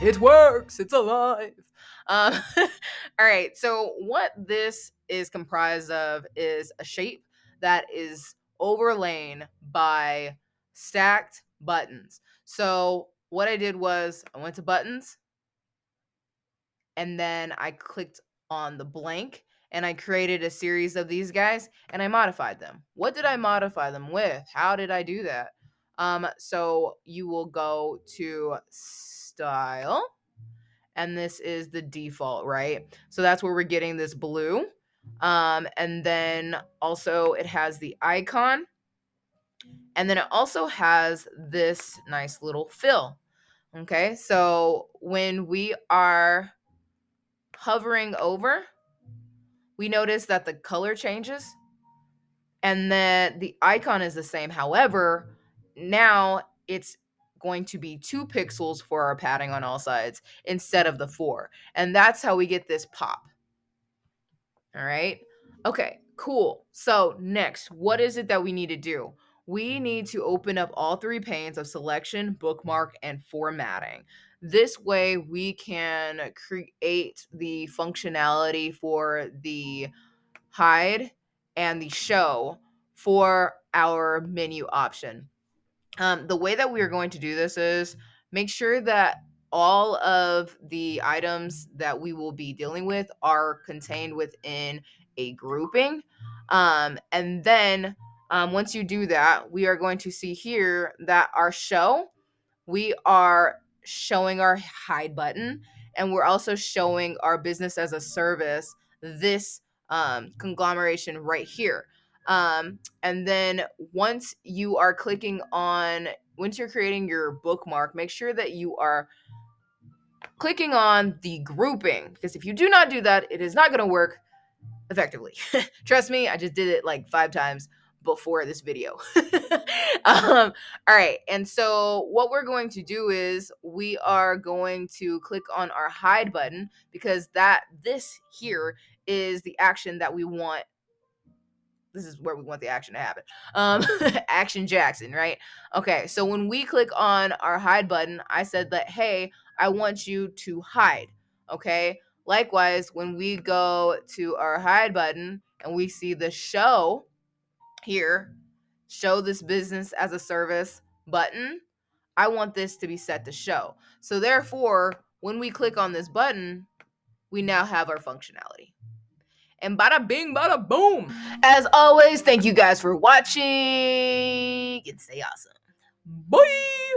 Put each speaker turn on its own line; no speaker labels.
It works. It's alive. Um, all right. So what this is comprised of is a shape that is overlain by stacked buttons. So what I did was I went to buttons and then I clicked on the blank and I created a series of these guys and I modified them. What did I modify them with? How did I do that? So you will go to style and this is the default, right? So that's where we're getting this blue. And then also it has the icon and then it also has this nice little fill. Okay, so when we are hovering over, we notice that the color changes and then the icon is the same. However, now it's going to be 2 pixels for our padding on all sides instead of the 4. And that's how we get this pop. All right. Okay, cool. So next, what is it that we need to do? We need to open up all 3 panes of selection, bookmark, and formatting. This way we can create the functionality for the hide and the show for our menu option. The way that we are going to do this is make sure that all of the items that we will be dealing with are contained within a grouping. And then once you do that, we are going to see here that our show, we are showing our hide button and we're also showing our business as a service, this conglomeration right here. And then once you are clicking on, once you're creating your bookmark, make sure that you are clicking on the grouping, because if you do not do that, it is not going to work effectively. Trust me, I just did it like 5 times before this video. All right, and so what we're going to do is we are going to click on our hide button because this here is the action that we want. This is where we want the action to happen. Action Jackson, right? Okay, so when we click on our hide button, I said that, hey, I want you to hide. Okay. Likewise, when we go to our hide button and we see the show here, show this business as a service button, I want this to be set to show. So therefore, when we click on this button, we now have our functionality. And bada bing, bada boom. As always, thank you guys for watching and stay awesome. Bye.